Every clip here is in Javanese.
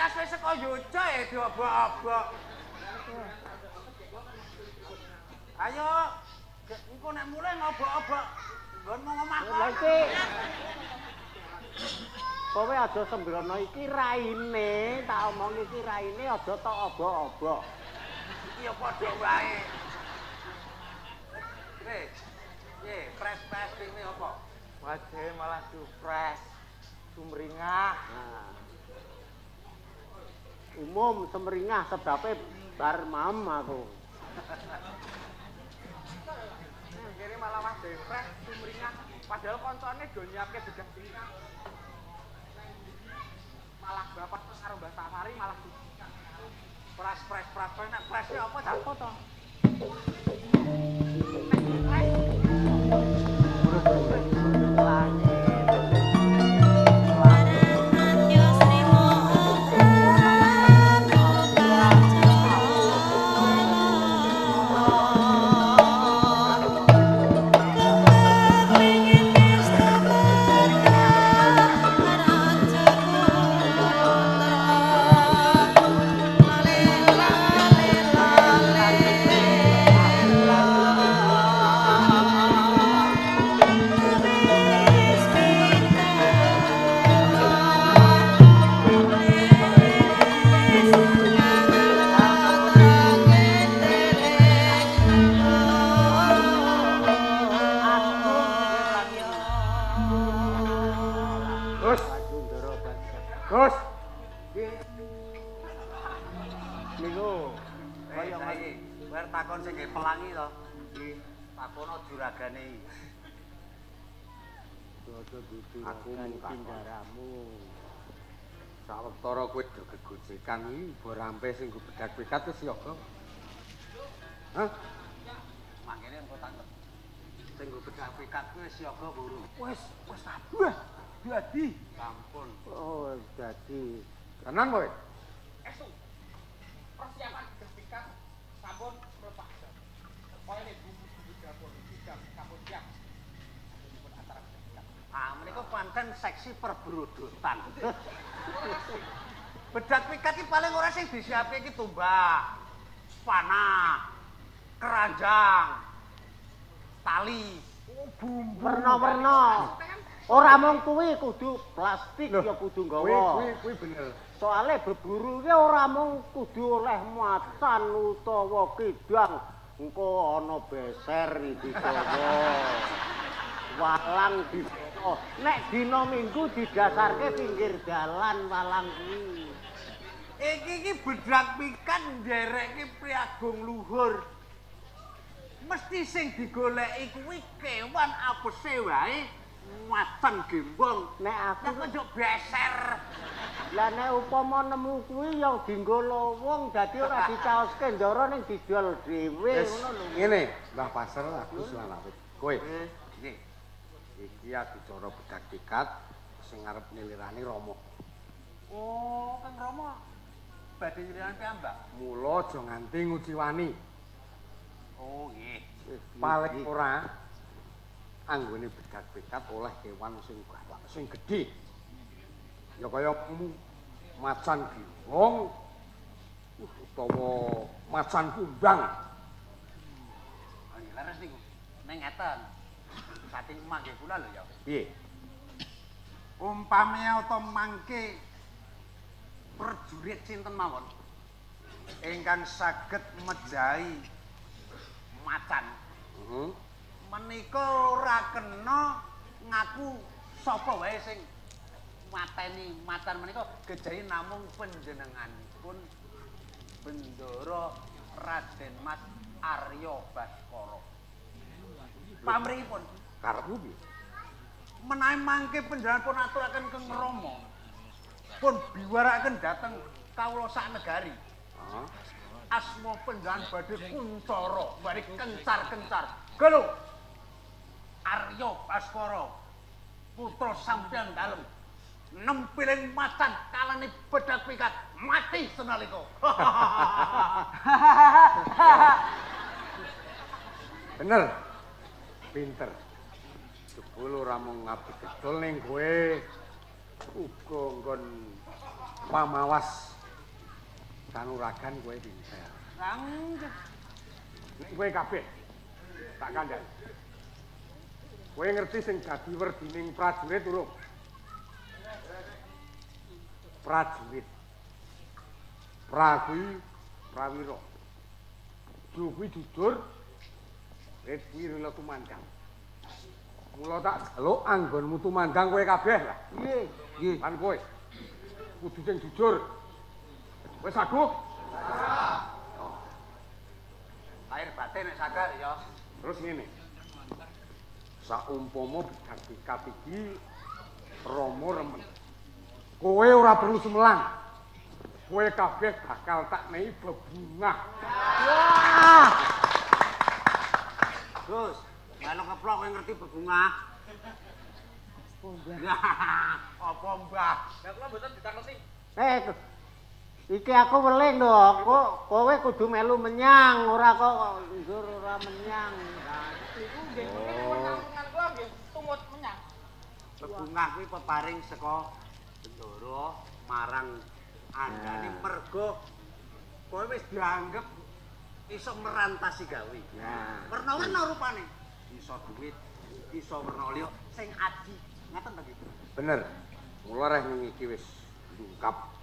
beras wis saka Yoja ya diobok-obok. Ayo, engko nek mulai ngobok-obok nggonmu omahku. Lha iki kowe aja sembrono iki raine, tak omong iki raine aja tok obok-obok. Iya padha wae. Piye, pres-pres ini apa? Wajahe malah supres. Sumringah. Nah. Umum semringah sebabe bar mam aku. Kene malah wajahe pres sumringah. Padahal koncone do nyiapke bedah tingkah. Malah bapak karo Mbah Safari malah Pres nek presnya apa apa to? Gus. Niku Kaya saiki, kowe takon sing nggih pelangi to. Nggih, takono juragane iki. Aku pindaramu. Sawetara kowe do gegojekan iki mbok rampe sing go bedak pikat wis yoga. Hah? Mangkene engko takon. Sing go bedak pikat kuwi wis yoga buru. Wis kabeh. Dadi. Sampun. Oh, dadi Tenang kowe. Esuk persiapan gepikan sampun mlepak. Pokoke bumbu dapur tidak sampun siap. Dipun acara gepikan. Ah, menika pancen seksi perbrodotan. Bedak pikat iki paling ora sing disiapke iki tombak, panah, keranjang, tali, bumbu. werna-werna. Ora mung kuwi kudu plastik ya kudu nggawa. Kuwi bener. Soale berburu ki ora mung kudu oleh macan utawa kidang, engko ana beser digawa. Walang digawa. Nek dina Minggu didasarke pinggir dalan walang kuwi. Iki bedak pikat nderekke priagung luhur. Mesti sing digoleki kuwi kewan apese wae. Macan gembong. Nek aku kok njok beser. Lah nek upama nemu kuwi ya dienggo lowong dadi ora dicaoske ndara ning dijual dhewe ngono lho. Ngene, Mbah Pasar aku sulan awit. Kowe Nggih. iki adicara bedak pikat sing arep nilirani Rama. Oh, Kang Rama. Badhe nyirian piyambak. Mula aja nganti nguciwani. Oh, nggih. Paling ora anggone bedak pikat oleh kewan sing gawak sing gedhe. Ya kaya macan giwong utawa macan kumbang. Oh, nggih leres niku. Ning ngeten. Saking mangke kula lho ya. Piye? Umpame utawa mangke prajurit sinten mawon ingkang saged mejahi macan. Menika ora kena ngaku sapa wae sing mateni macan menika gejahi namung panjenenganipun Bendara Raden Mas Arya Baskara. Pamrihipun Karepmu piye? menawi mangke panjenengan pun aturaken Kang Rama pun biwaraken dhateng kawula sak negari. Asma panjenengan badhe kuncara, badhe kencar-kencar. Gelo Arya Baskara putra sampeyan dalem nempiling macan kalane bedak pikat mati senalika. Bener. Pinter. Jebul ora mung ngabdi gedol ning kowe uga nggon pamawas Kanuragan kowe pinter. Nek Kowe kabeh tak kandhani. Kowe ngerti sing dadi werdining prajurit urung? Prajurit. Prawi prawira. Ju kuwi jujur. Ret kuwi rela tumandang. Mula tak jaluk anggonmu tumandang kowe kabeh lah. Nggih. Nggih. Lan kowe kudu sing jujur. Wis aku? lahir batin nek sadar ya. Terus ngene. Saumpama bidak iki Rama remen. Kowe ora perlu semelang. Kowe kabeh bakal tak nehi bebungah. Wah! Gus, melu keplok kowe ngerti bebungah. Apa Mbah? Lah kula mboten ditakoni. Iki aku weling lho, kowe kudu melu menyang, ora kok njur ora menyang. Niku nggih mungkin menang-menang kula nggih tumut menyang. Bebungah kuwi peparing saka Bendoro marang andane mergo kowe wis dianggep iso merantasi gawe. Nah, Werna-werna rupane. Iso duit, iso werna liya sing aji. Ngaten ta gitu. Bener. Mula reh ning iki wis ndungkap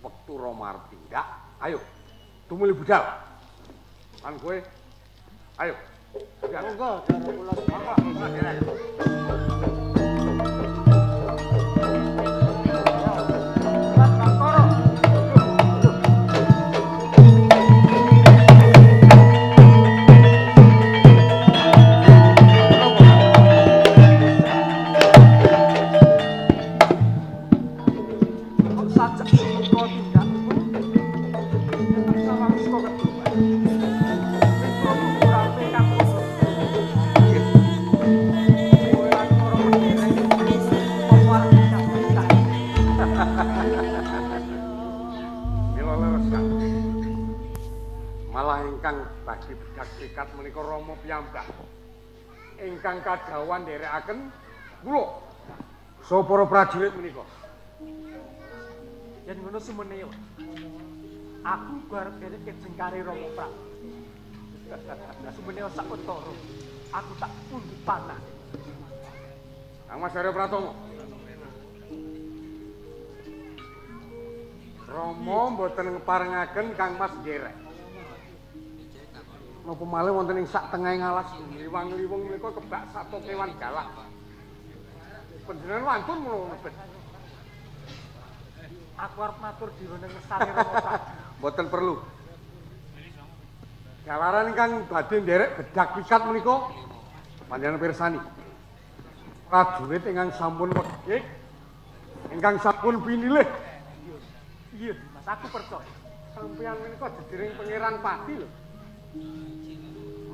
wektu Rama arep tindak. Ayo. Tumuli budal. Lan kowe ayo. Budal. monggo cara kula Malah ingkang bagi bedak sikat menika Rama piyambak. Ingkang kadhawan nderekaken kula. So para prajurit menika. Yen ngono sumene yo. Aku garep derek jengkare Rama Prabu. Sumene sak utara. Aku tak pundhut panah. Kang Mas Arya Pratama. Rama mboten ngeparengaken Kang Mas nderek. Napa malih wonten ing sak tengahing alas liwang-liwung menika kebak satu kewan galak. Panjenengan wantun mulo mlebet. Aku arep matur diri ning ngersane Rama Prabu. Mboten perlu. Jalaran ingkang badhe nderek bedak pikat menika panjenengan pirsani. Prajurit ingkang sampun wedhik, ingkang sampun pinilih. Iya, Mas, aku percaya. Sampeyan menika jediring pangeran Pati lho.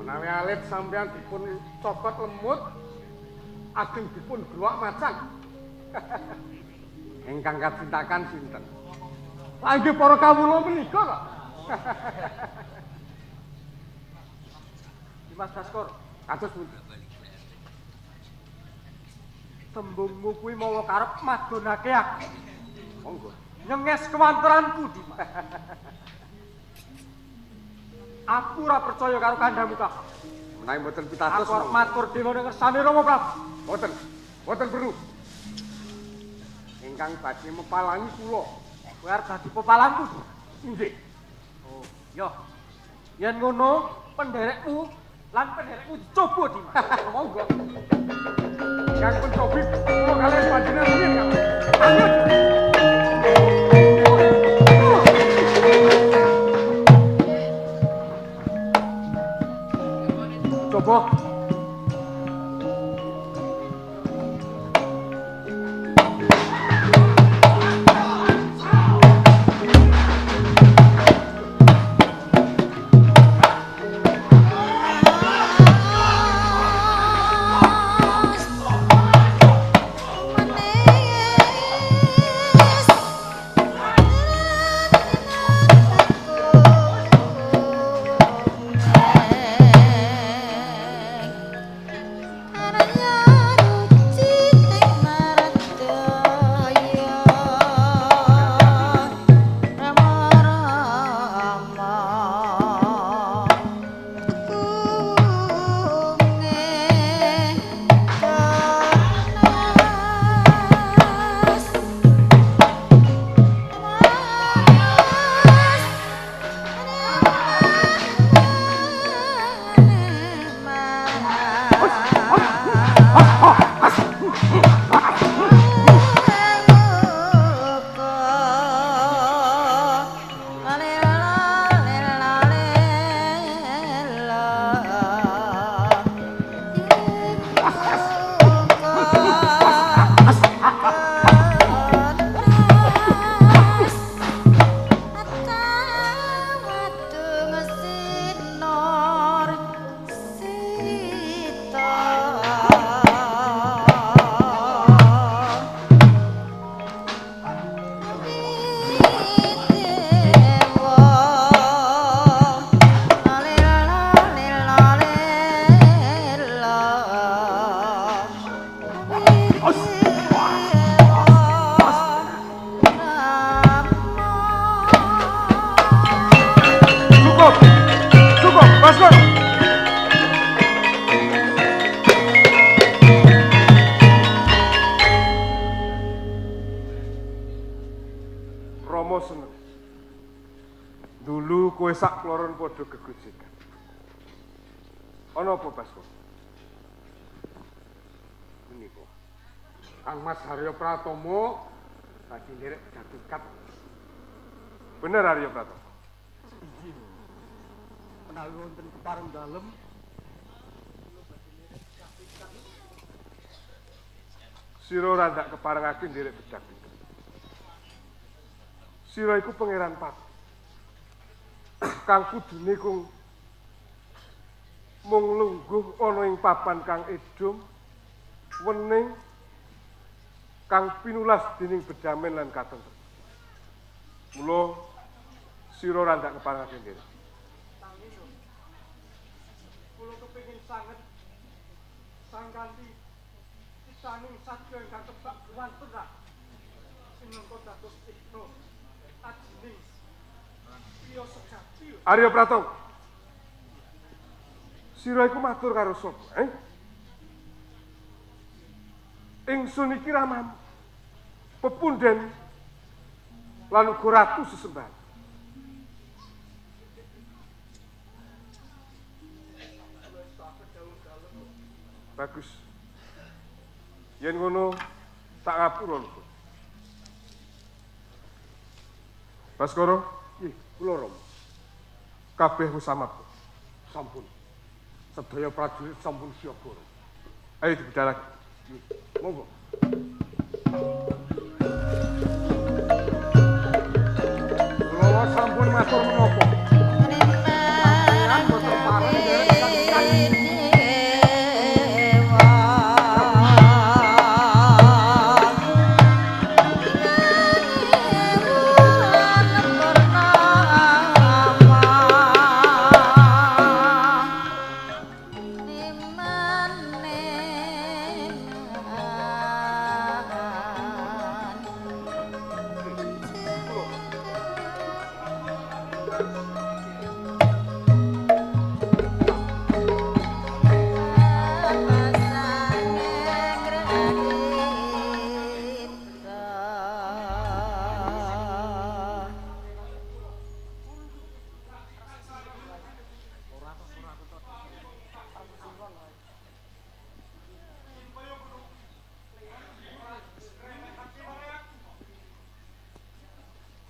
Menawi alit sampeyan dipun cokot lemut, ajeng dipun gruwak macan. Ingkang kacintakan sinten? Lah inggih para kawula menika kok. Dimas Baskor, Kados pundi? tembungmu kuwi mawa karep madonake aku. Monggo. Nyenges kewanteranku, Dimas. Aku ora percaya karo kandhamu kah. Menawi mboten pitados Aku arep matur dewa ning ngersane Rama Prabu. Mboten perlu. Ingkang badhe mepalangi kula. Kowe arep dadi pepalanku. Inggih. Oh, yo. Yen ngono, penderekmu lan penderekmu dicoba, Dimas. Monggo. Yang pencobi kula kalian panjenengan rumiyin Kang. Ayo. Coba. Manis. Rama seneng. Dulu kowe sak kloron padha gegojekan. Ana apa, Baskara? Menika. Kang Mas Haryo Pratomo badhe nderek Jatikat. Bener Haryo Pratomo. Menawi wonten kepareng dalem Sira ora ndak keparengake nderek Jatikat. Sira iku pangeran Pati. Kang kudune kung mung lungguh ana ing papan kang edom, wening, kang pinulas dening bedamen lan katentrem. Mula sira ora ndak keparengake nderek. kula kepengin sanget sangkanti saning sadya ingkang tebak wonten rak sinengka dados ikno ajining priya sejati. Arya Pratomo. Sira iku matur karo sapa, Ingsun iki ramamu. Pepunden lan uga ratu sesembahan. Bagus. Yen ngono tak ngapura lho. Baskara, Nggih, kula Rama. kabeh wis samap. Sampun. Sedaya prajurit sampun siaga. Ayo dibedal lagi. Monggo. Kula sampun matur menapa? Sampeyan boten pareng nderek Jatikat.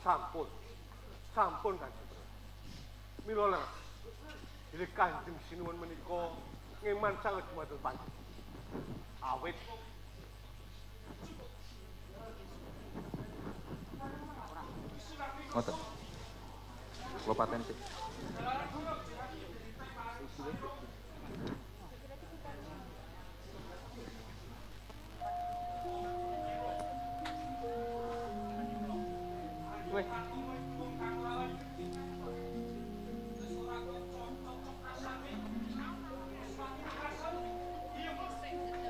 Sampun. Sampun Kanjeng. Mila leres. Bilih Kanjeng Sinuwun menika ngeman sanget dumateng panjenengan. Awit ngoten. Kula paten sik. weh.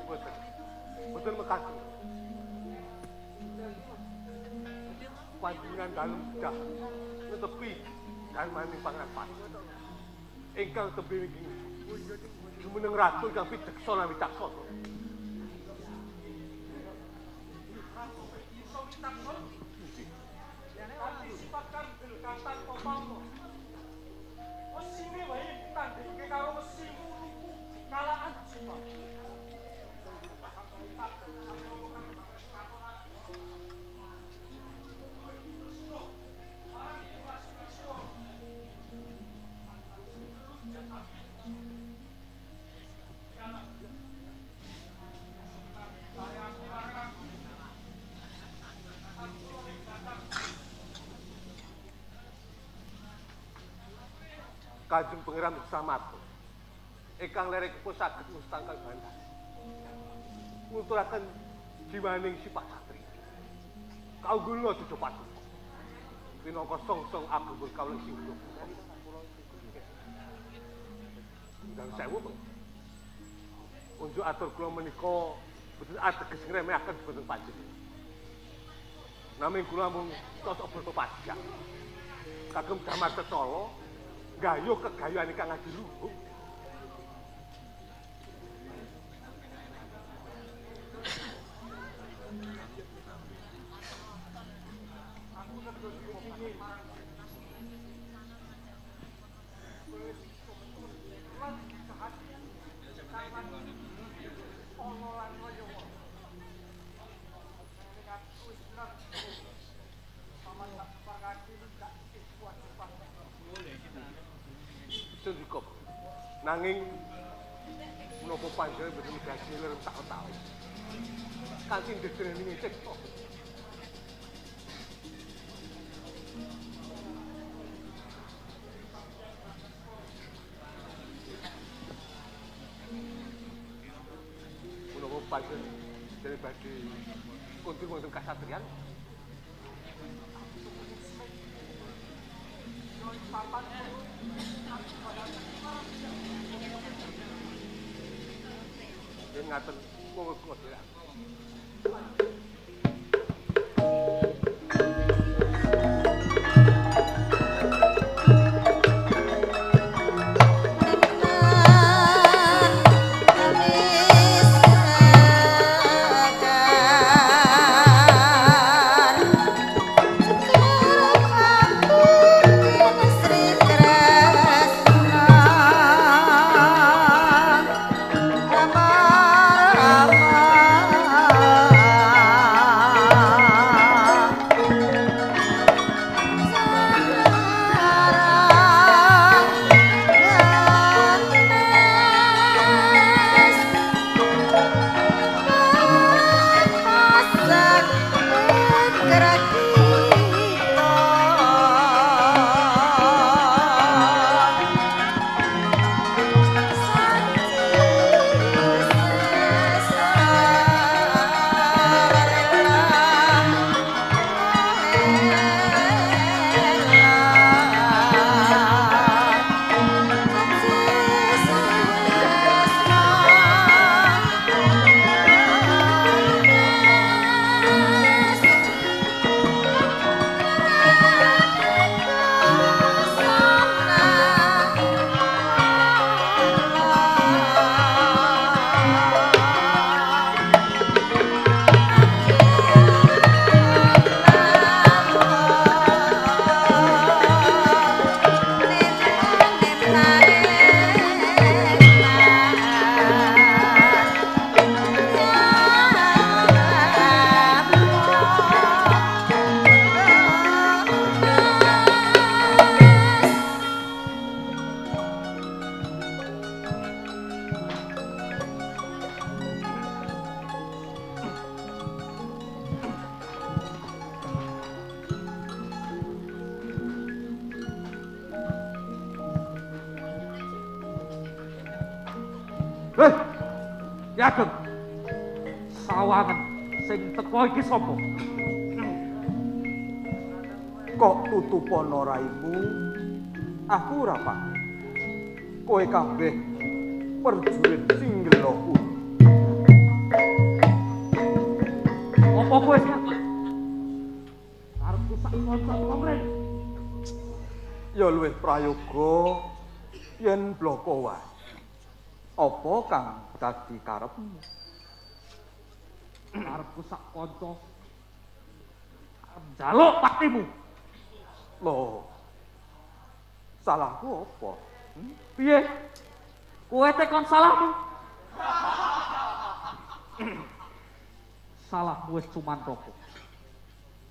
Boten. Boten mekaten. Panjenengan dalem dah netepi dalemaning pangapan. Ingkang tembe niki jumeneng ratu ingkang bijaksana wicaksana. Sifatkan bilkatan kopalmu. Mesine wae ditandingke karo mesimu luku kalaan sifat. Kanjeng Pangeran Samarta ingkang lerekipun saged mustangkal bandar ngunturaken jiwaning sifat satri kaunggulna dudu paduka minangka songsong agung kawula sing kula dan sewu unjuk atur kula menika boten ateges ngremehaken boten panjenengan namung kula mung tosok bertopaja kagem damar cecala gayuh kegayuhan ingkang adiluhung. Aku Nanging menapa panjenengan boten gaji lereng sak taun. Kanthi ndedreni cekto. Menapa panjenengan dari badhe kuntir wonten kasatriyan? Yen ngaten monggo kula. Ya Ageng. Sawangen sing teko iki sapa? Kok tutupana raimu? Aku ora paham. Kowe kabeh perjurit Singgelaku. Apa kowe siapa? Arepku sak kanca kongren. Ya luwih prayoga yen bloko wae. Apa kang dadi karepmu? Arepku sak kanca njaluk patimu. Loh. Salahku apa? Piye? Kowe tekon salahmu? Salahmu wis cuman roko.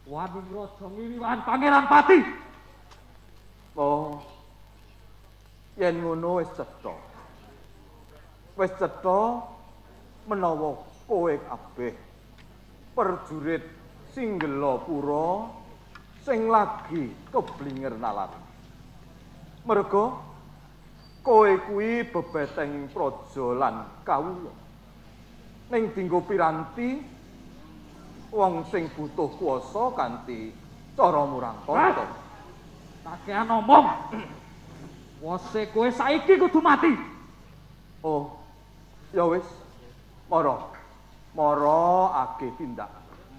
Waning raja ngliwat pangeran pati. Oh. Yen ngono wis cetha. Wis cetha menawa kowe kabeh perjurit Singgelapura sing lagi keblinger nalar. Merga kowe kuwi bebeteng praja lan kawula. Ning dinggo piranti wong sing butuh kuwasa kanthi cara murang tata. Kakean omong. Wose kowe saiki kudu mati. Oh, ya wis. Mara age tindak.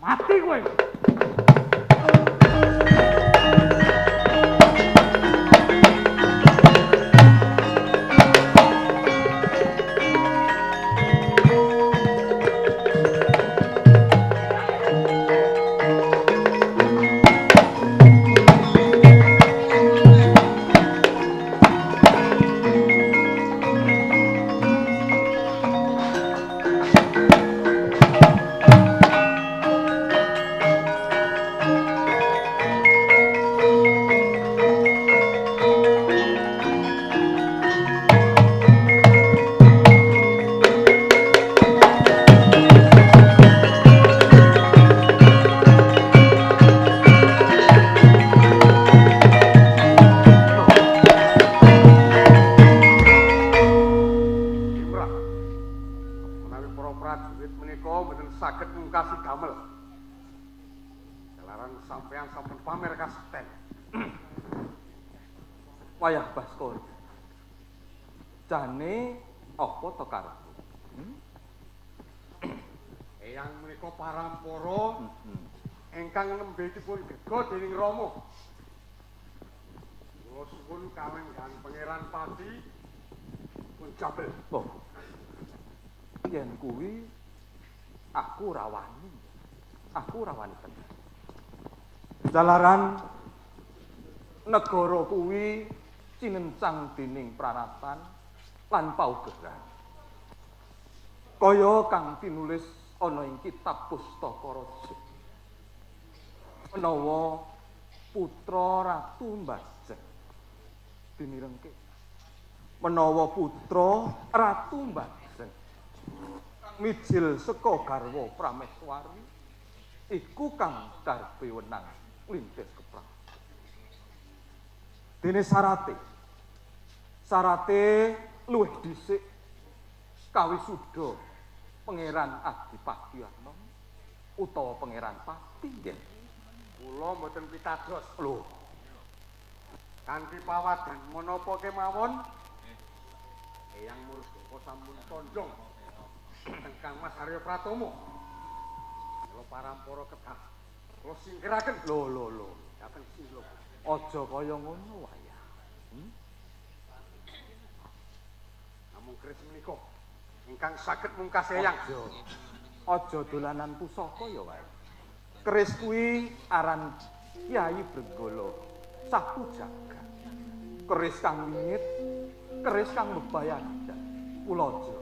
Mati kowe. Sekarang sampean sampun pamer kasten. Wayah Baskara. Jane apa to karepmu? Eyang menika parampara ingkang nembe dipun gega dening Rama. Kula suwun kawenggan Pangeran Pati pun jabel. Oh. Yen kuwi aku rawani. Aku rawani tenan. Jalaran negara kuwi cinencang dening pranatan lan paugeran. Kaya kang tinulis ana ing kitab Pustaka Raja. Menawa putra Ratu Mbajeng dimirengke. Menawa putra Ratu Mbajeng mijil saka garwa Prameswari iku kang karepe wenang lintis keprang. Dene sarate luwih dhisik kawisuda Pangeran Adipati Anom utawa Pangeran Pati nggih. Kula mboten pitados. Lho, Kanthi pawadan menapa kemawon Eyang Murdaka sampun tonjong tengkang Mas Arya Pratomo. Kula parampara kedah. Kula singkiraken. lho. Dateng sila. Aja kaya ngono wayah. Namung keris menika ingkang saged mungkas Eyang. Aja dolanan pusaka ya wae. Keris kuwi aran Kyai Brenggala Sapujaga. Keris kang wingit, keris kang mbebayanan. Ulaja,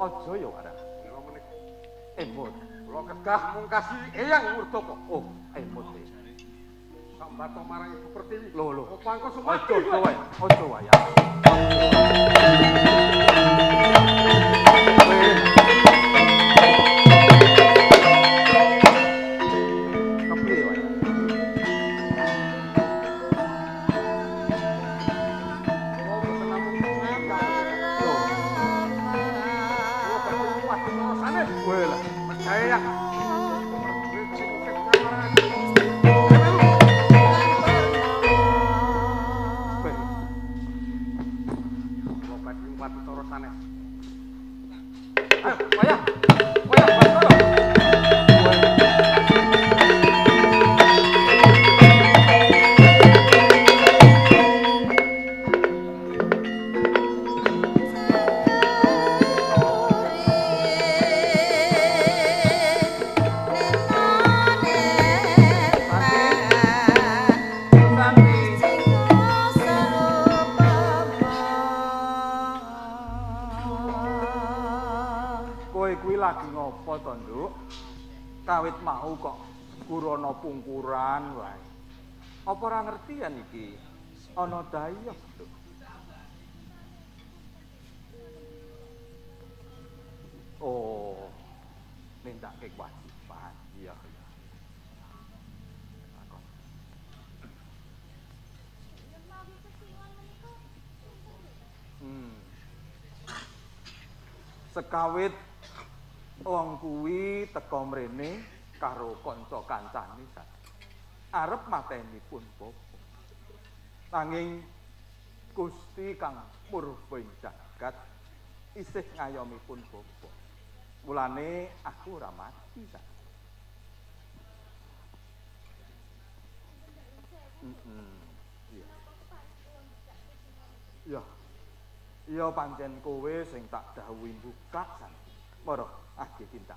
aja ya warah. Kula menika Emot. kula kedah mungkasi Eyang Murdaka. Oh, emot. Sambato marang Ibu Pertiwi. Lho. Pangko Aja sumati. wae, aja wayah. Kepiye wae? Kula mboten namung ngandhani. Kula bakal kuat terusane. Kowe lah. Percaya Eyang. Kula badhe kuat terusane. Ayo, wayah. Wayah Baskara. Kowe kuwi lagi ngopo to, Nduk? Kawit mau kok kurana pungkuran wae. Apa ora ngertian iki? Ana dayah, Nduk. Oh, nindakake kewajiban. Iya. Takon. Sekawit wong kuwi teka mrene karo kanca kancane arep mateni pun bapa. Nanging Gusti kang purba ing jagat isih ngayomi pun bapa. Mulane aku ora mati sak. Iya. Iya. Iya pancen kowe sing tak dhawuhi buka san. Mara agi tindak.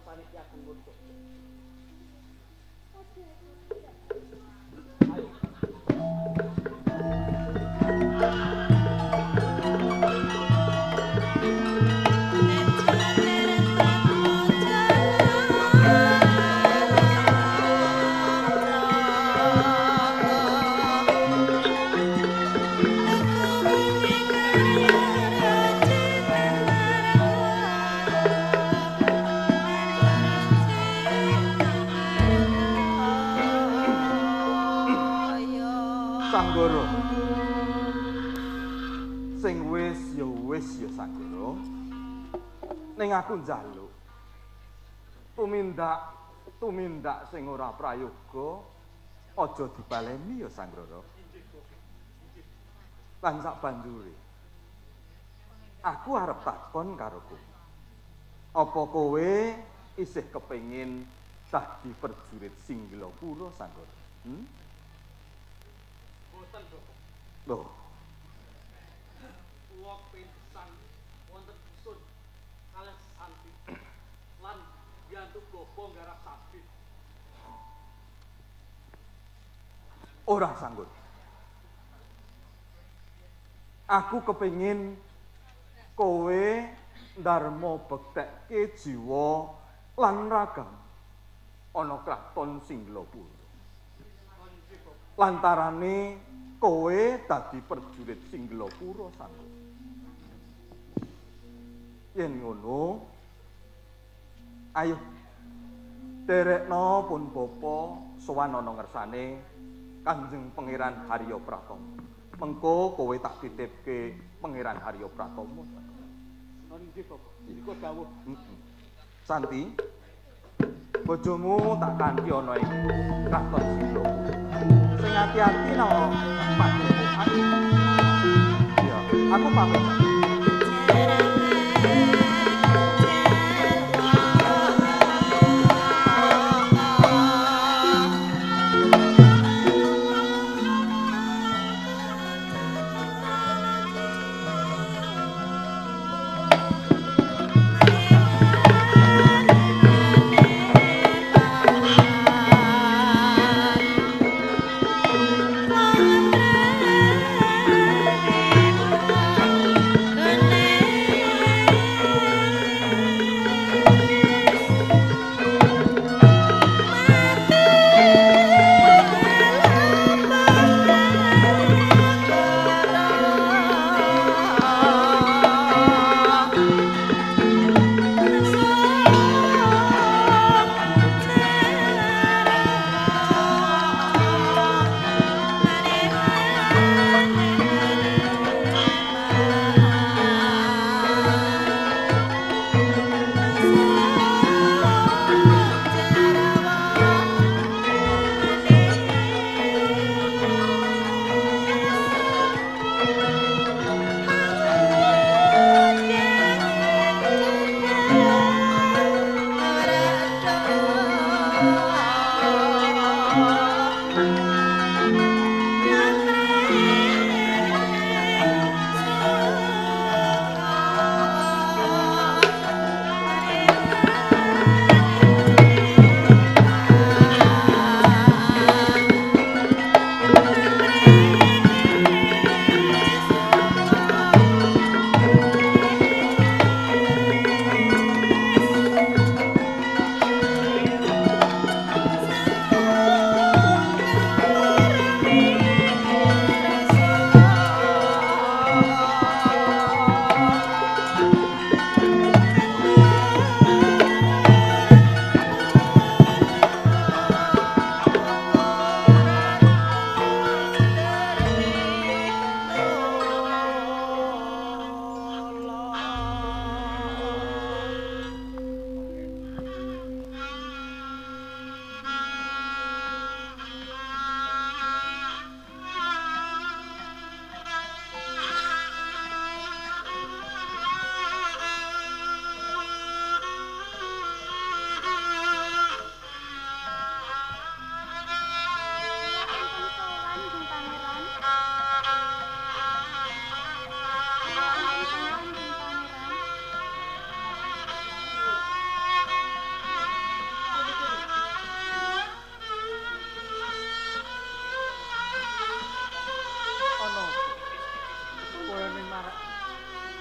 sapane Ki Ageng Murka. Sanggara. Sing wis ya Sanggara. Ning aku njaluk tumindak sing ora prayoga aja dibaleni ya Sanggara. Lan sak banjure aku arep takon karo kowe. Apa kowe isih kepengin dadi prajurit Singgilapura Sanggara? Boten, Bapak. Loh, Kula pendesan wonten usun kalih santi lan biyantu bapa nggarap sabit. ora sanggup. Aku kepengin kowe ndarma bektekke jiwa lan ragam ana kraton Singgilapura. Lantarane kowe dadi prajurit Singgilapura sanggup. Yen ngono, ayo derekno pun bapa sowan ana ngersane Kanjeng Pangeran Harya Pratama. Mengko kowe tak titipke Pangeran Harya Pratama. Nggih, Bapak. Iku dawuh. Santi, bojomu tak kanthi ana ing kraton Singgilapura. Sing ati-ati nang padepokan. Ya, aku pamit.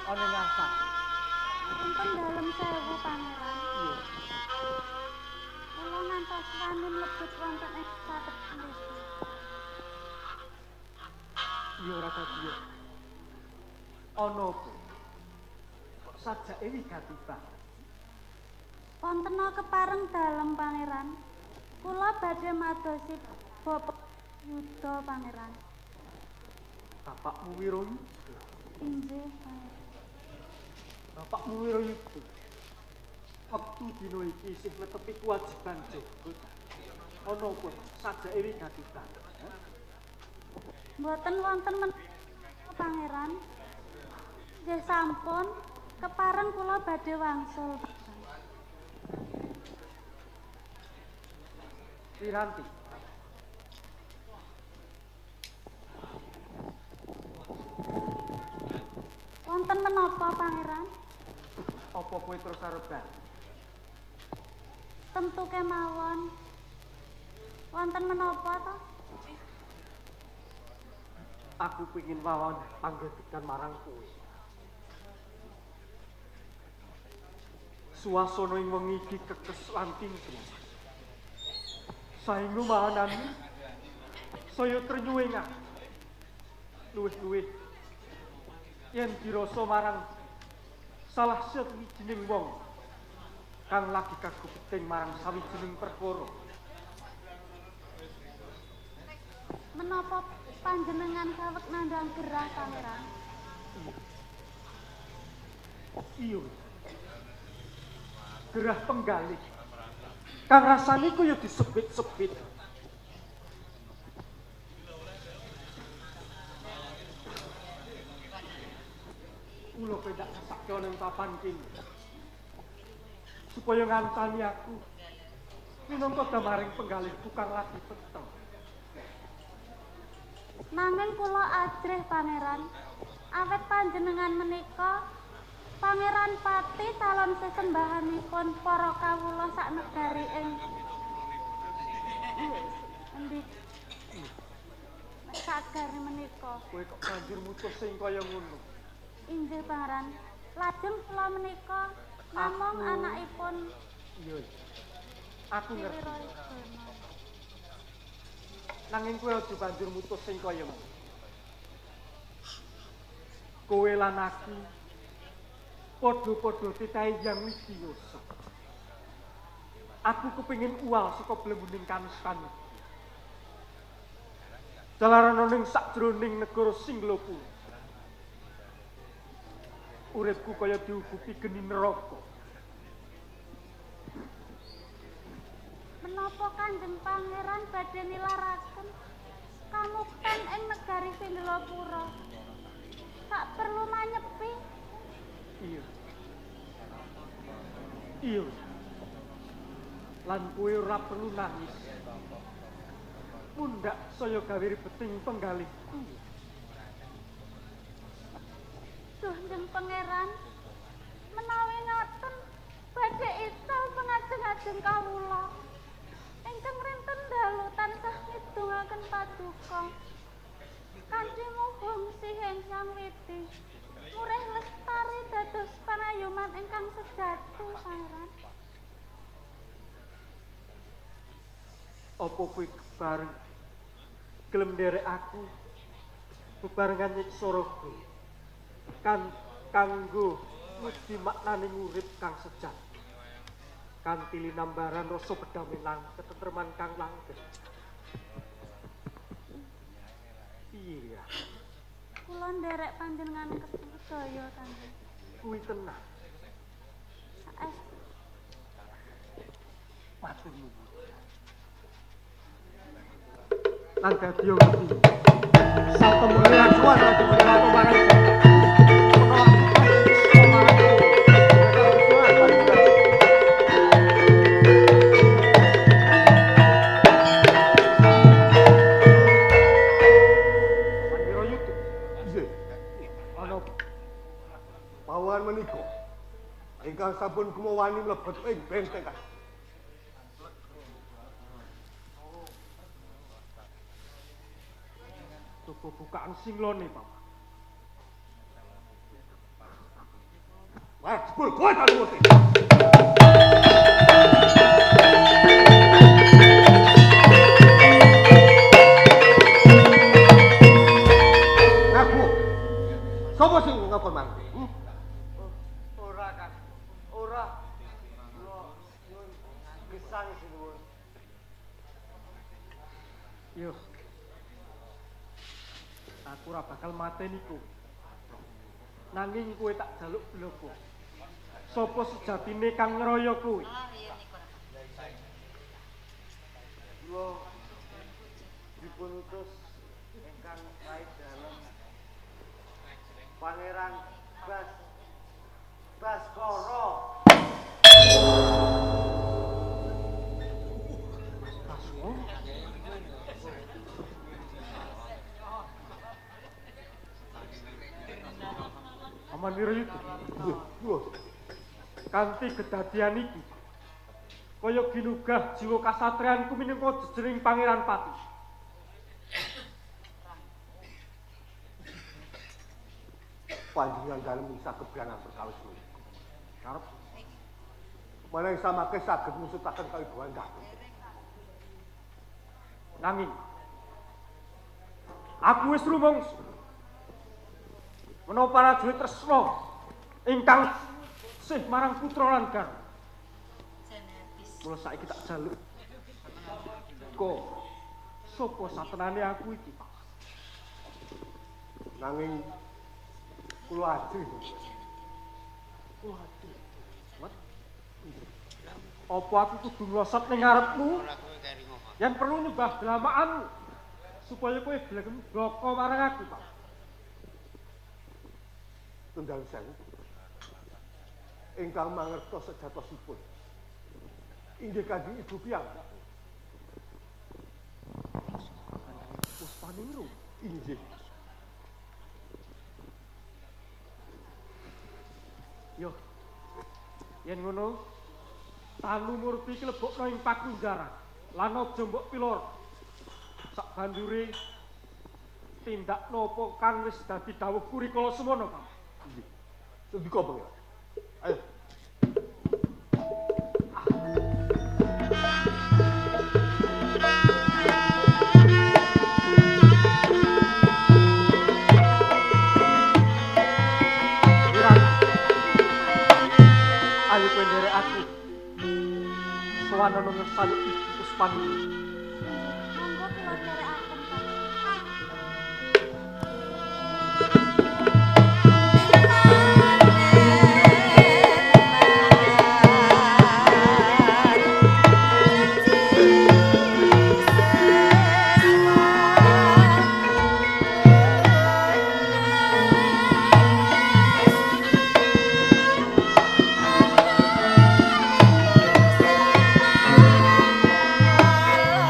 ana ngasah. Punten dalem sewu pangeran. Iya. Kula ngantos wani mlebet wonten ing satep mriki. Iya ora dadi. Ana apa? Kok sajake wigati banget. Wonten kepareng dalem pangeran. Kula badhe madosi Bapak Yuda pangeran. Bapakmu Wirayuda. Inggih, pangeran. Bapakmu Wirayuda. Wektu dina iki isih netepi kewajiban jagat. Ana apa sajake wigati banget? Mboten wonten pangeran. Nggih sampun kepareng kula badhe wangsul. Piranti. Wonten menapa pangeran? Apa kowe terus arep bali? Tentu kemawon. Wonten menapa to? Aku pengin mawon panggetikan marang kowe. Suasana ing wengi iki kekes lan tingkring. Saenggo mahanane saya trenyuwengan. Luwih-luwih yen dirasa marang salah sawijining wong kang lagi kagupeting marang sawijining perkara. Menapa panjenengan saweg nandhang gerah pangeran? Iya. Gerah penggalih. Kang rasane kaya disebit-sebit. Kula pendak sesake ana ing papan kene. Supaya ngantani aku. Minangka damaring penggalihku kang lagi peteng. Nanging kula ajrih pangeran. Awet panjenengan menika Pangeran Pati calon sesembahanipun para kawula sak negari ing endi sagari menika. Kowe kok banjur mutus sing kaya ngono. Inggih pangeran. Lajeng kula menika namung anakipun Iya. Aku ngerti. Wirayuda. Nanging kowe aja banjur mutus sing kaya ngono. Kowe lan aku padha-padha titahe yang widiyosa. Aku kepengin uwal saka blembunging kanistan. Dalarana ning sakjroning negara Singlopur. Uripku kaya diugupi geni neraka. Menapa Kanjeng Pangeran badhe nilaraken kamukten ing negari Singlopura? Tak perlu manyepi. Iya. Iya. Lan kowe ora perlu nangis. Mundak saya gawe ribeting penggalihku. Duh Kanjeng Pangeran, menawi ngaten badhe ical pengajeng-ajeng kawula. Ingkang rinten dalu tansah ngidungaken paduka. Kanthi muhung sihing sang witi. Murih lestari dados panayoman ingkang sejati, Pangeran. Apa kowe bareng gelem nderek aku bebarengan nyiksaraku kanggo muji maknaning urip kang sejati kanthi linambaran rasa pedhamelan ketentreman kang langgeng. Iya. Kula nderek panjenengan sedaya, Kanjeng. Kuwi tenang. Saestu. Matur nuwun. Lan dadi ngerti. Satemene suwan dadi apa marang. Ingkang sampun kumawani mlebet ing bentengan. Coba bukaan singlone, Pak. Wah, jebul kowe tak nuruti. Ngaku. Sopo sing ngakon mang? Ora kan. Ora. Kula nyuwun gesang sinuwun. Yo. Aku ora bakal mateni kowe. Nanging kowe tak jaluk bloko. Sopo sejatine kang ngeroyo kowe? Kula dipun utus ingkang raih dalem Pangeran Baskara. Aman Wirayuda. Kanthi kedadian iki kaya ginugah jiwa kasatrianku minangka jejering Pangeran Pati. Panjenengan dalem bisa kebranan perkawis kuwi. Karep menawi samake saged musutaken kawibawan kakung. Nanging aku wis rumangsa menawa prajurit tresna ingkang sih marang putra lan garwa. Mula saiki tak jaluk. Kok sapa satenane aku iki, Pak? Nanging kula ajri. Waduh. Wat? Apa aku kudu nglosot ning ngarepmu? Yen perlu nyembah delamaanmu supaya kowe gelem bloko marang aku, Pak. Tunggal sewu. Ingkang mangertos sejatosipun. Inggih Kanjeng Ibu piyambak. Puspaningru. Inggih. Yo. Yen ngono, Tanu Murti klebokno ing Pakunjaran lan aja mbok pilor. Sak bandure tindak napa kang wis dadi dawuh Kurikala semono, Pak. Inggih. Sendika Pangeran. Ayo. Ayo kowe nderek aku. Sowan ana ngersane Ibu Puspaningru. Monggo kula nderekaken, Pak. Thank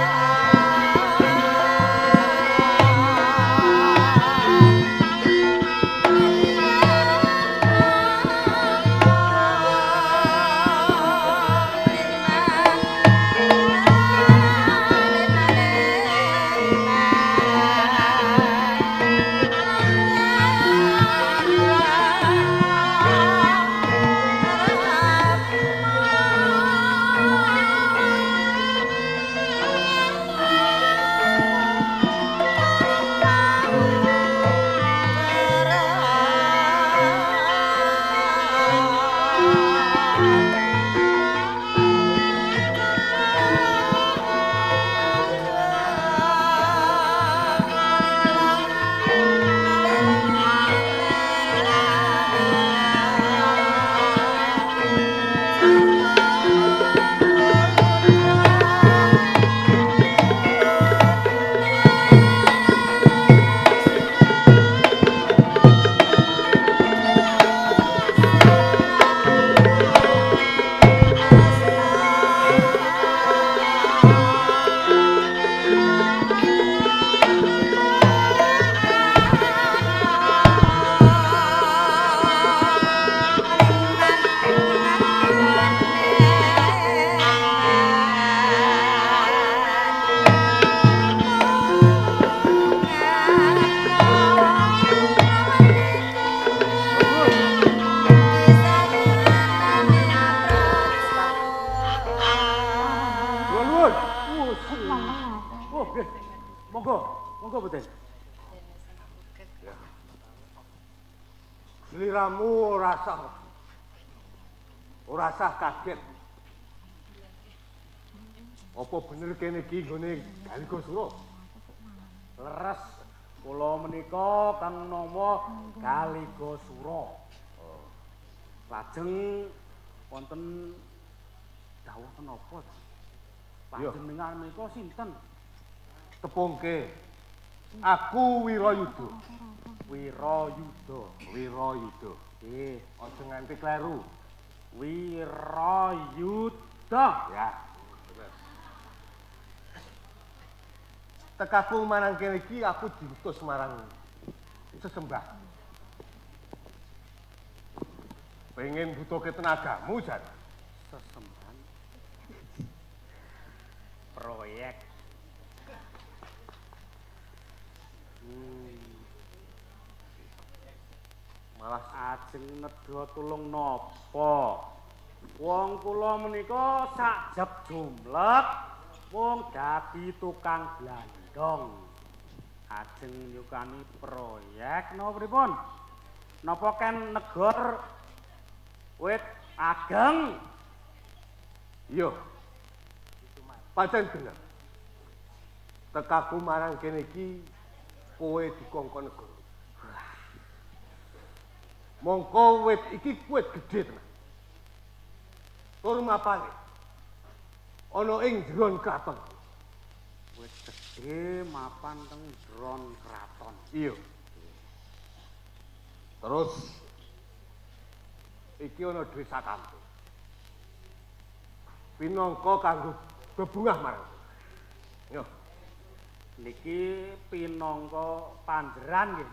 sliramu ora sah kaget. Apa bener kene iki nggone Galigosura? Leres kula menika kang nama Galigosura. Lajeng wonten dawuh menapa? Panjenengan menika sinten? Tepungke. Aku Wirayuda. Wirayuda. Nggih, Aja nganti kleru. Wirayuda. Ya. Bener. Tekaku marang kene iki aku diutus marang sesembah. Pengen butuhke tenagamu, Jan. Sesembahan. Proyek. Malah Ajeng nedha tulung napa? Wong kula menika sakjeb jumlek wong dadi tukang blandong. Ajeng nyukani proyek napa pripun? Napa ken negor wit ageng? iya. Pancen bener. Tekaku marang kene iki kowe dikongkon negara. Mongko wit iki wit gedhe tenan. Tur mapane ana ing jron kraton. Wit gedhe mapan teng jron kraton. Iya. Terus iki ana desa kampung. Pinangka kanggo bebungah marang. Yo. Niki pinangka panjeran nggih.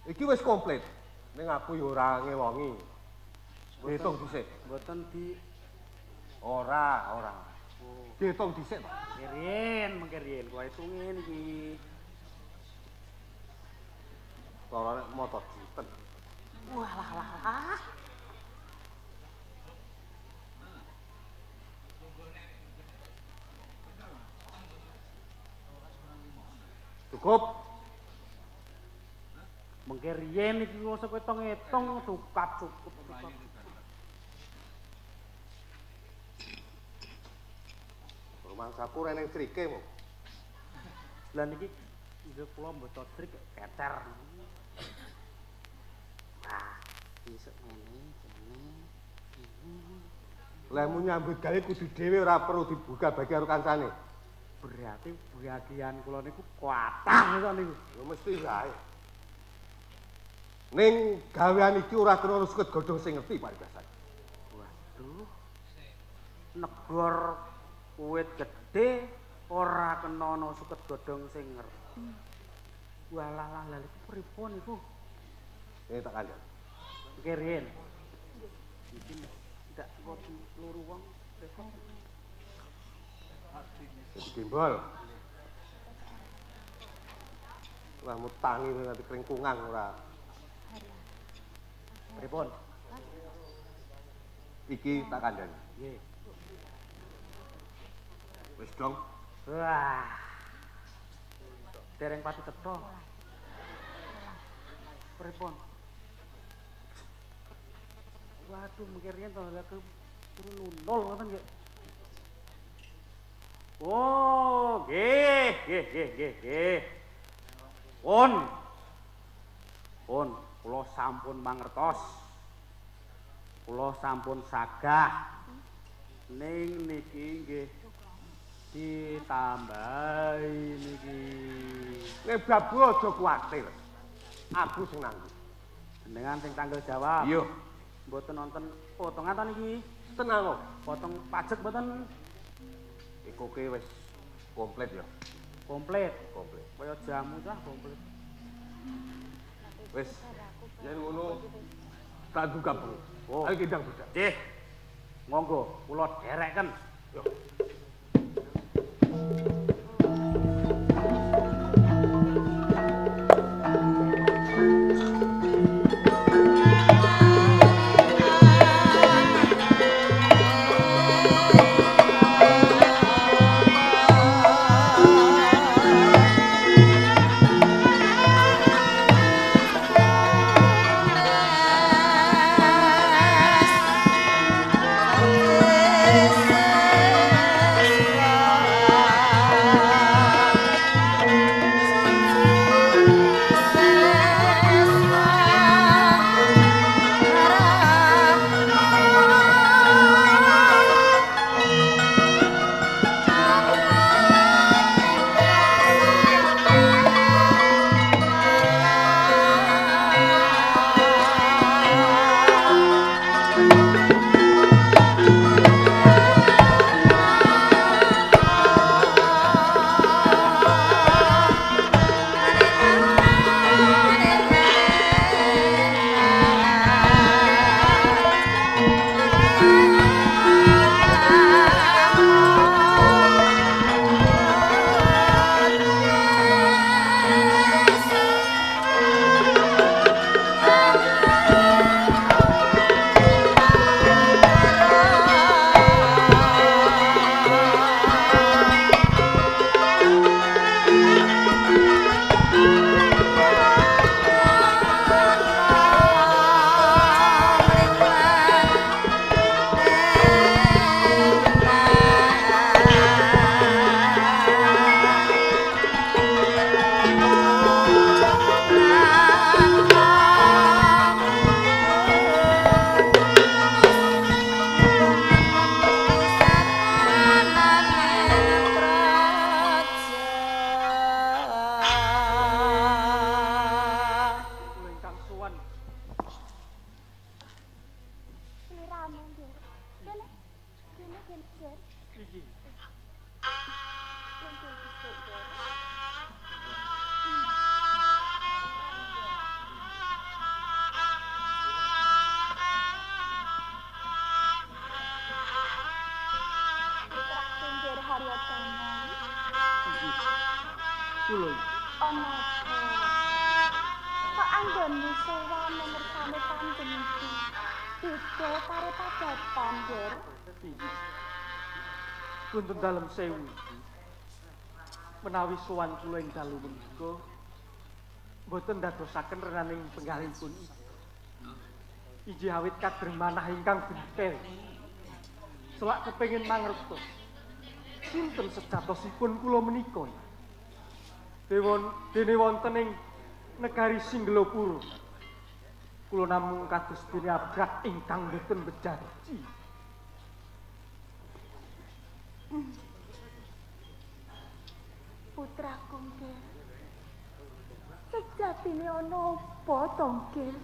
Iki wis komplit. Ning aku ya ora ngewongi. Diitung dhisik. Mboten di Ora. Diitung dhisik, Pak. mengke riyen kula hitunge niki. Ora nek moto jiten. Walah. Cukup. Mengke riyen iki kula sok hitung-hitung cukup. Rumang saku reneng crikemu. Lah niki nggih kula mboten trik kecer. Nah, isuk ngene. Lemu nyambut gawe kudu dhewe ora perlu dibuka bagi karo kancane. Berarti bagian kula niku kuatah kok niku. Ya mesti wae. Ning gawean iki ora kena suket godhong sing ngerti paribasan. Waduh. Negor wit gedhe ora kena ana suket godhong sing ngerti. Walah lha iku pripun iku? Ini tak kandhani. Kiriyen. Iki ndak kok loro wong repot. Jadi timbol. Lah mutangi nanti keringkungan ora. Pripun? Iki tak kandhani. Nggih. Wis dong. Wah. Dereng pati teko. Pripun? Waduh, mungkin riyen to lha turun nol ngoten nggih. Oh, nggih. Pun, kula sampun mangertos. Kula sampun sagah. Ning niki nggih ditambahi niki. Nek babu aja kuwatir. Aku sing nanggung. Jenengan sing tanggung jawab. Iya. Mboten nonton potongan ta niki. Tenang kok. Potong pajak mboten Iku ki wis komplit ya. komplit. Komplit. Kaya jamu cah komplit. Wis yen ngono tak duga Bu. Oh. Ayo kindang budak. Nggih. Monggo kula dereken. Yo. sliramu, Ger. Kene. Kene Ger. Iki. Tunggu dhisik, Ger. Ger Haryatana. Iki. Kulo. Ana apa? Kok anggonmu sowan memersane Kanjeng iki? Beda karo padatan, Ger. Iki. Punten dalem sewu. Menawi sowan kula ing dalu menika boten dadosaken renaning penggalipun iki. Iji awit kadreng manah ingkang benten. Selak kepengin mangertos sinten sejatosipun kula menika. Dene wonten ing negari Singgelopuro. Kula namung kados dene abrak ingkang boten bejanji. Putraku, Ger. Sejatine ana apa to, Ger?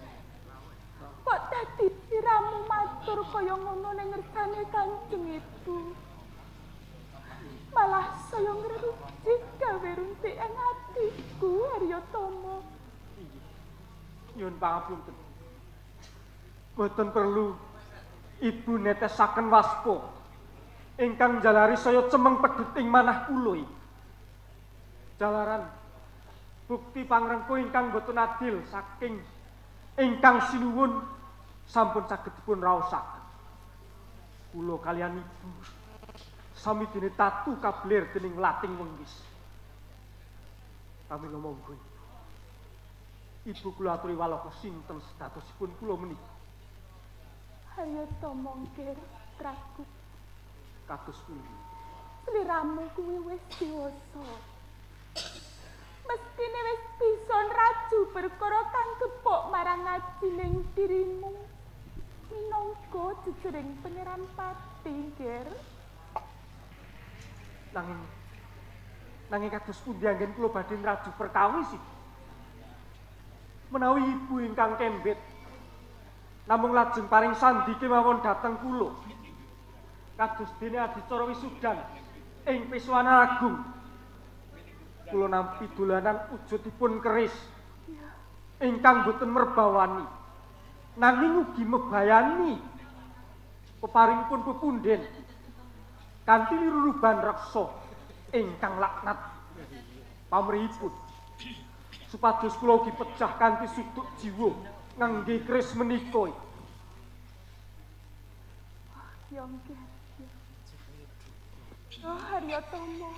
Kok dadi siramu matur kaya ngono ning ngersane Kanjeng Ibu? Malah saya ngrujuk gawe runtik ing atiku, Haryatama. Nyuwun pangapunten. Boten perlu Ibu netesaken waspa ingkang jalari saya cemeng pedhut ing manah kula iki. Jalaran bukti pangrengku ingkang boten adil saking ingkang sinuwun sampun saged dipun raosaken. Kula kaliyan Ibu sami dene tatu kablir dening lating wenggis. Kami monggo Ibu kula aturi waloka sinten sedhatosipun kula menika. Haryatama, Ger, Prabu. Kados pundi? Sliramu kuwi wis dewasa. Mestine wis bisa nraju perkara kang kepok marang ajining dirimu. Minangka jejering pangeran pati, Ger. Nanging kados pundi anggen kula badhe nraju perkawis iki. Menawi Ibu ingkang kembet namung lajeng paring sandi kemawon dhateng kula. Kados dene adicara wisudan ing Piswana Agung. Kula nampi dolanan wujudipun keris ingkang boten merbawani nanging ugi mebayani peparingipun pepunden kanthi liruban reksa ingkang laknat pamrihipun supados kula ugi pecah kanthi suduk jiwa ngangge keris menika. Ya, Ger. Oh, Haryatama.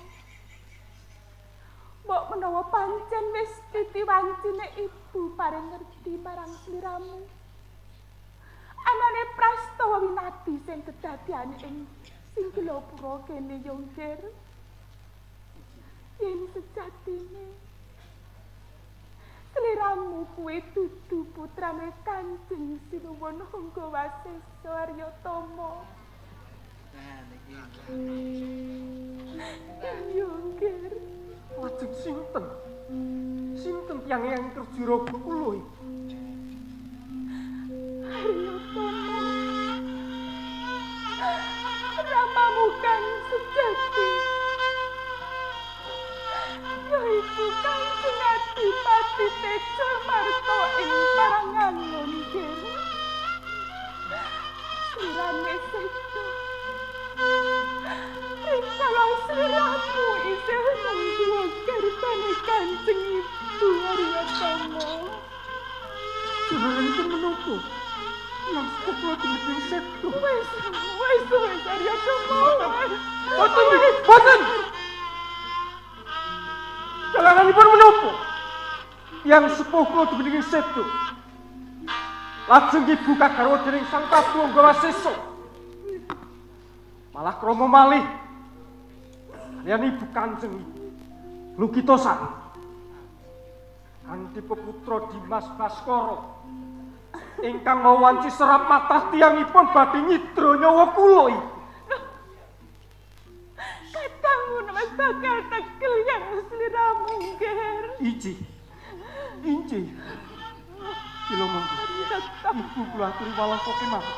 Mbok menawa pancen wis titiwancine Ibu paring ngerti marang sliramu. Anane prastawa winati sing kedadian ing Singgelopuro kene yo, Ger. Yen sejatine sliramu kuwi dudu putrane Kanjeng Sinuwun Hanggawasesa Haryatama. Yo, Ger. Lajeng sinten? Sinten tiyang yang kerja rogo kula iki? Haryatama. Ramamu kang sejati. Yaiku Kanjeng Adipati Tejo Marta ing Paranganon, Ger. Slirane sedo. Rikala sliramu isih nunggu garbane Kanjeng Ibu Haryatama. Jenenganipun menapa? Yang kula dening sedo. Wis Haryatama. Boten! Dalanganipun menapa? Yang sepuh kula dening sedo. Lajeng Ibu kagarwa dening Sang Prabu Hanggawasesa. Malah krama malih kaliyan Ibu Kanjeng Lukitosan kanthi peputra Dimas Baskara ingkang mawanci serap matah tiyangipun badhe nyidra nyawa kula iki. Kadangmu wis bakal tekel yang sliramu, Ger. Inji. Kula monggo Ibu kula aturi walang kemawon.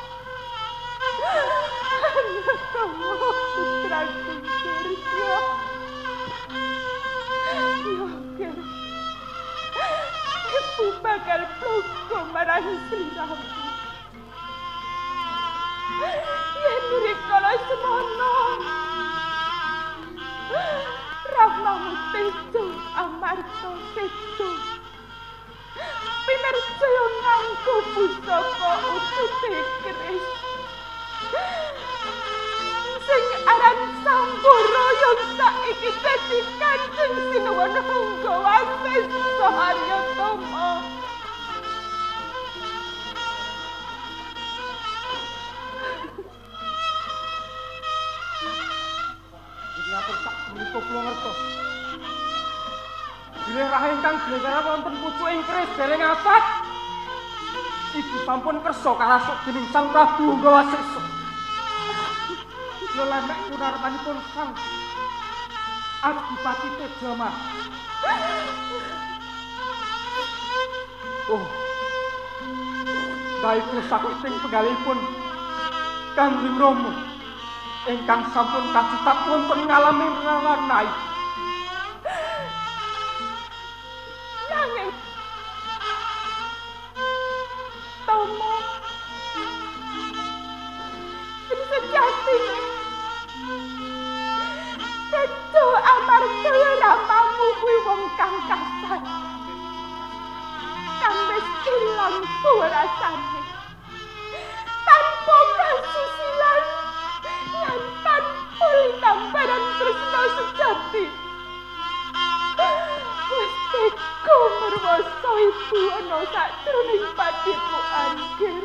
Tomo putraku Geryo. Yoger. Ibu bakal plugo marang sliramu. Yen rikala semono. Rahmamu tejo amarta sedo. Pinarjaya nganggo pusaka ututé keris. Sing aran Sambara yang saiki dadi Kanjeng Sinuwun Hanggawasis Haryatama. Ngatur sak menika kula ngertos. Bilih rahe ingkang glenggaran wonten pucuking keris dereng asat. Ibu sampun kersa karasuk dening Sang Prabu Hanggawasesa. Lelemek kunarmanipun Sang Adipati Tejama. Oh, daiku sakuting penggalipun Kanjeng Rama ingkang sampun kacitat wonten ngalami ranai. Nanging Tomo sing sejatine Tejo amarga ramamu kuwi wong kang kasar. Kang wis ilang rasane. Tanpa kasusilan lan tanpa linambaran tresna sejati. Wis teko merwasa ibu ana sakjroning patiku angger.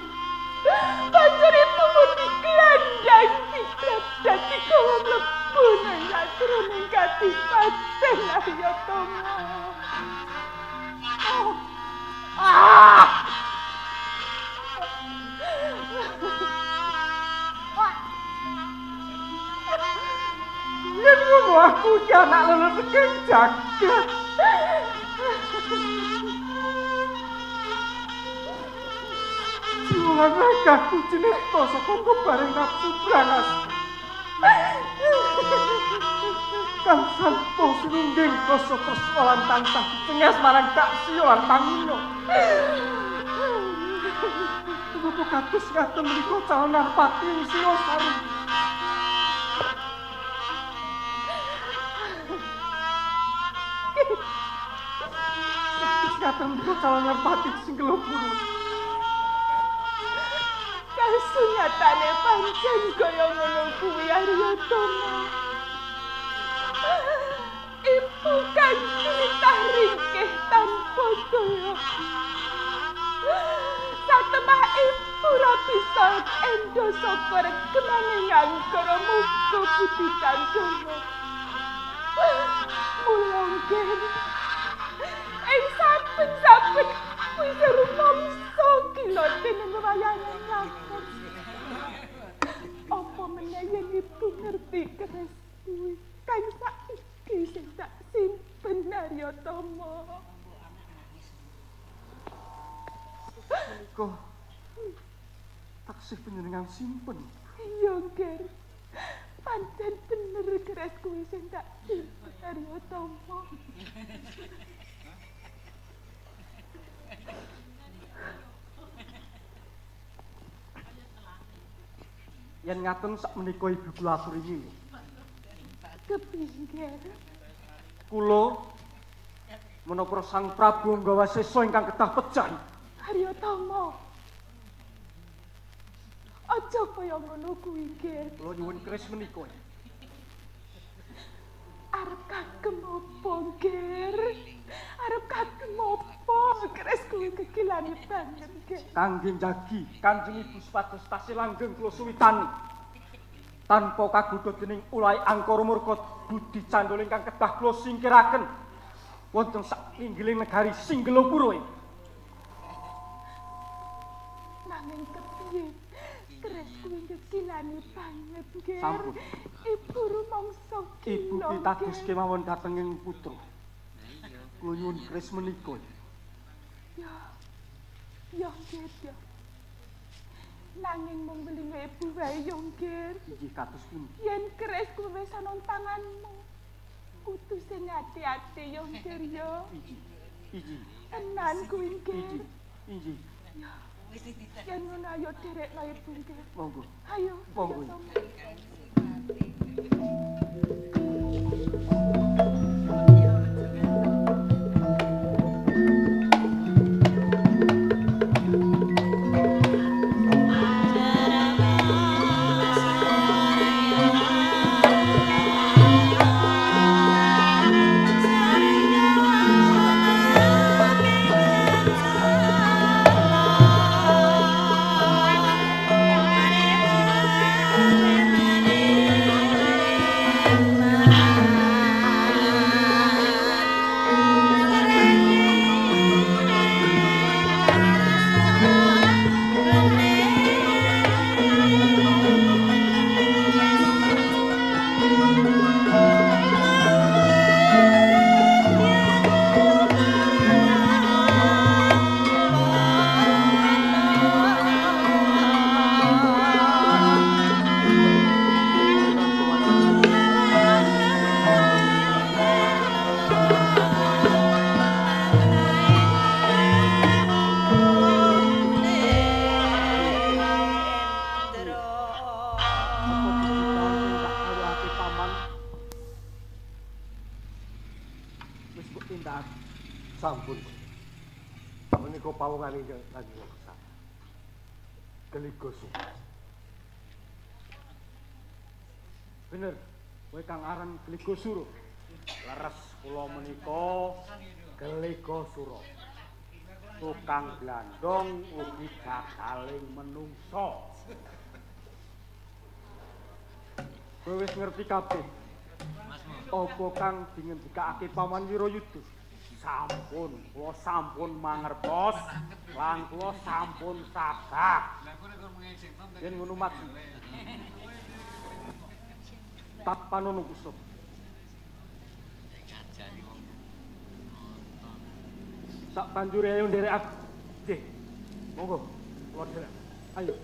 Banjur ibu pun diglandang diklat dadi kawa mlebu nang sakjroning kadipaten Haryatama. Yen ngono aku ki anak loro saking jagat. Jiwa ragaku cinta saka kebareng nafsu brangas. Kang santo sinungging rasa tresna lan tansah cenges marang Kaksya lan Pangino. Menapa kados ngaten menika calon Narpati Singosari. Kados menika calon Narpati Singgelopuro. Kasunyatane pancen kaya ngono kuwi Haryatama. Ibu kan titah ringkih tanpa daya. Satemah ibu ra bisa endo saka regemane ngangkara muga budi kandhana. Mulanggen ing saben-saben wis rumangsa kila dene wayane ngakon. Apa meneh yen ibu ngerti keris kuwi kang saiki sing tak simpen Haryatama. Menika taksih panjenengan simpen. Iya, Ger. Pancen bener keris kuwi sing tak simpen Haryatama. Yen ngaten sak menika ibu kula aturi. Kepinggir. Kula menapa Sang Prabu Hanggawasesa ingkang kedah pejah. Haryatama. Aja kaya ngono kuwi, Ger. Kula nyuwun keris menika. Arep kagem apa, Ger? Arep kagem apa? Keris kuwi kegilane banget, Ger. Kangge njagi Kanjeng Ibu supados tasih langgeng kula suwitani. Tanpa kagodha dening ulai angkara murka budi candala ingkang kedah kula singkiraken wonten sakinggiling negari Singgelopuro. Nanging kepiye? Keris kuwi kegilane banget, Ger. Sampun. Ibu rumangsa Ibu gila, pitados Ger. kemawon dhatenging putra. Kula nyuwun keris menika. Ya, Ger, ya. Nanging mung welinge ibu wae yo nggir. Inggih kados pundi? Yen keris kuwi wis ana tanganmu. Kudu sing ati-ati yo nggir yo. Inggih. Tenan kuwi nggir. Inggih. Yen ngono ayo derekno ibu nggir. Monggo. Ayo. Monggo. Sampun. Menika pawongane Kanjeng Weksan. Geligosu. Bener, kowe kang aran Gligosura. Leres kula menika Gligosura. Tukang blandong ugi gagaling menungso. Kowe wis ngerti kabeh. Apa kang dingendikake Paman Wirayuda? Sampun, kula sampun mangertos lan kula sampun sagak. Yen ngono maksud. Tapanono kusuk. Sak banjure ayo nderek. Nggih. Monggo, kula nderek. Ayo.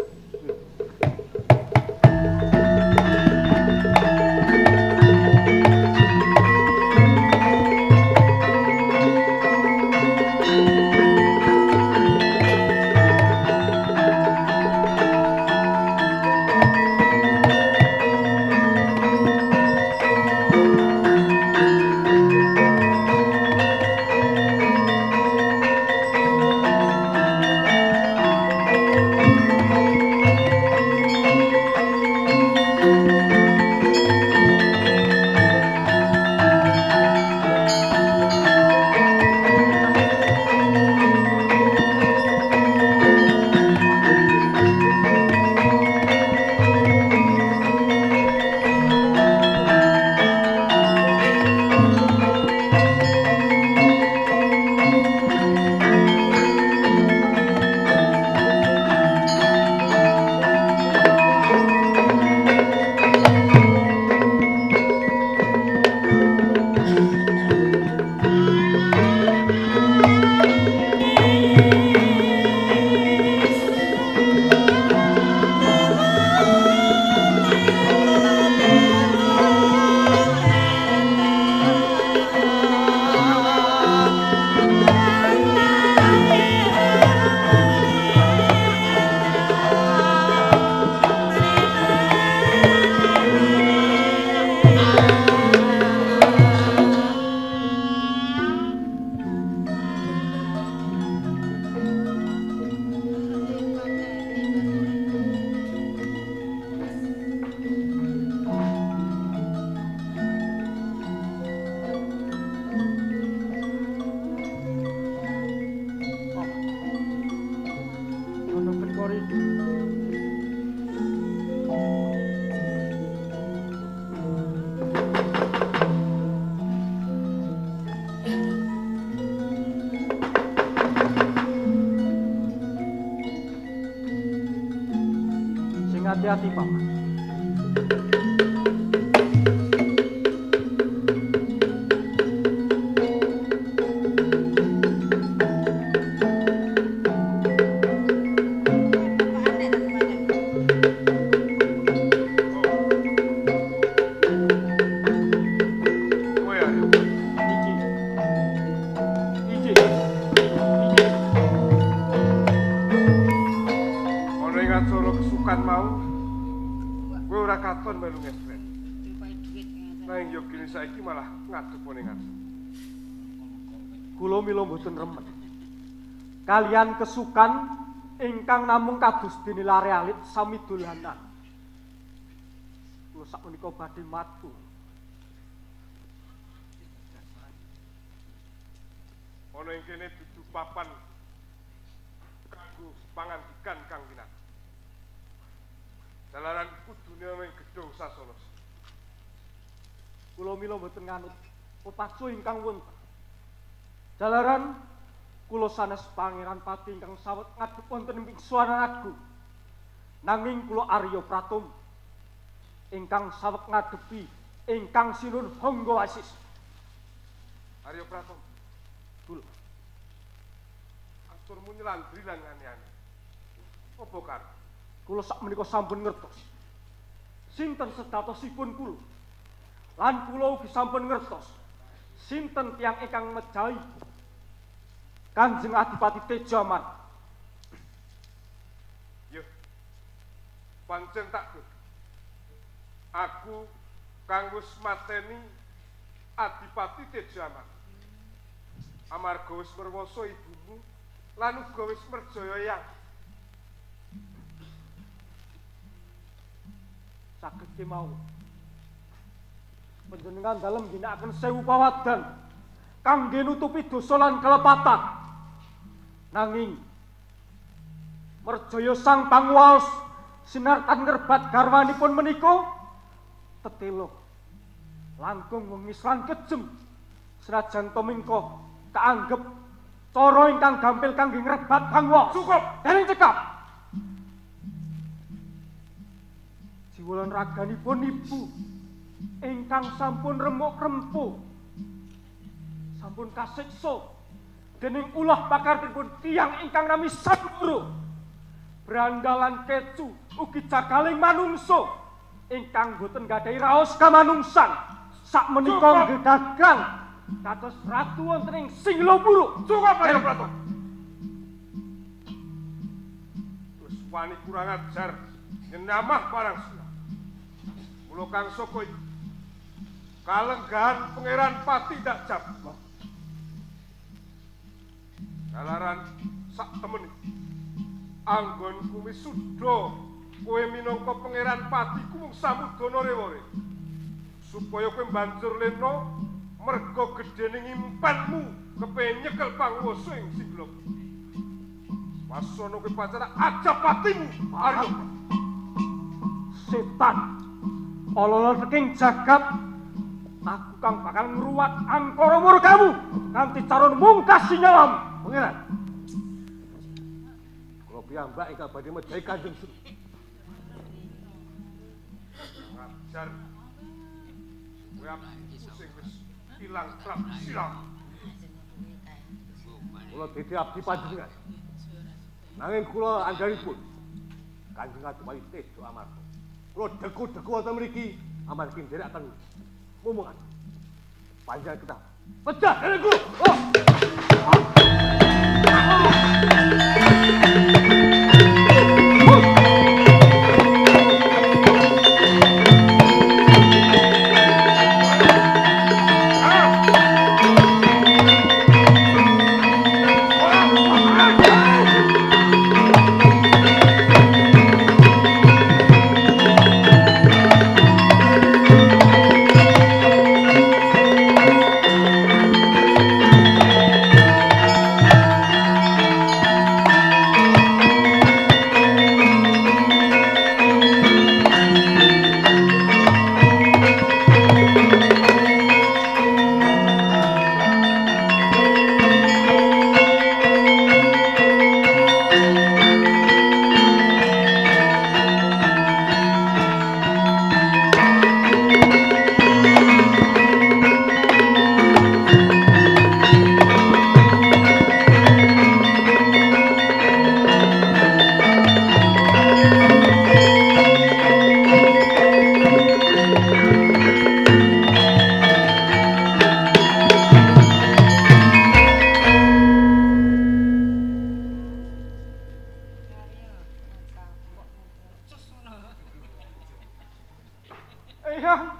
Hati-hati, Paman. ing acara kesukan mau kowe ora katon melu ngesren. Nang yo kene saiki malah ngadepone ngadep. Kula mila mboten remen. Kalian kesukan ingkang namung kados dene lare alit sami dolanan. Kula sakmenika badhe matur. Ana ing kene dudu papan kanggo pangandikan Kang Winata. Dalaran kudune ana ing gedung sasana. Kula mila mboten nganut pepacu ingkang wonten. Dalaran kula sanes Pangeran Pati ingkang sawet ngadhep wonten ing Swana Agung. Nanging kula Arya Pratum ingkang sawet ngadepi ingkang sinun Hangga Wasis. Arya Pratum, kula aturmu nyelandri lan ngane-ane. Apa kar? Kula sakmenika sampun ngertos sinten sedatosipun kula. Lan kula ugi sampun ngertos sinten tiyang ingkang mejahi Kanjeng Adipati Tejaman. Yo, pancen tak dut. Aku kang wis mateni Adipati Tejaman. Amarga wis merwasa ibumu lan uga wis merjaya yang. Saged kemawon panjenengan dalem ginakaken 1000 pawadan kangge nutupi dosa lan kelepatan. Nanging merjaya sang pangwaos sinartan ngerbat garwanipun menika tetelo langkung wengis lan kejem senajan to mengko kaanggep cara ingkang gampil kangge ngrebat pangwaos. Cukup, dereng cekap. Jiwa lan raganipun ibu ingkang sampun remuk-rempuk sampun kasiksa dening ulah pakartipun tiyang ingkang nami Samburu brandalan kecu ugi jagaling manungsa ingkang boten gadhahi raos kamanungsan sakmenika nggih dagang kados ratu wonten ing Singlapura. cukup Arya Pratum. Terus wani kurang ajar nyenamah barang sira. Mula Kang Soko iki kalenggahan Pangeran Pati dak jab. Dalaran sak temen anggonku wis suda kowe minangka Pangeran Pati ku mung samudana rewore. Supaya kowe banjur lena merga gedhening impenmu kepengin nyekel panguwasa ing Singlok. Wasana kowe pancen ajab patimu Arya. Setan ololon saking jagat aku kang bakal ngruwat angkara murkamu kanthi carun mungkas sinyalam. Pangeran, kula piyambak ingkang badhe mejahi Kanjeng Sunan. Ngajar kowe aku sing wis ilang trap silam. Kula dadi abdi panjenengan. Nanging kula andharipun Kanjeng Adipati Tejo Amarta. Kula deku-deku wonten mriki amargi nderekaken momongan. Panjenengan kita pecah derengku. Eyang.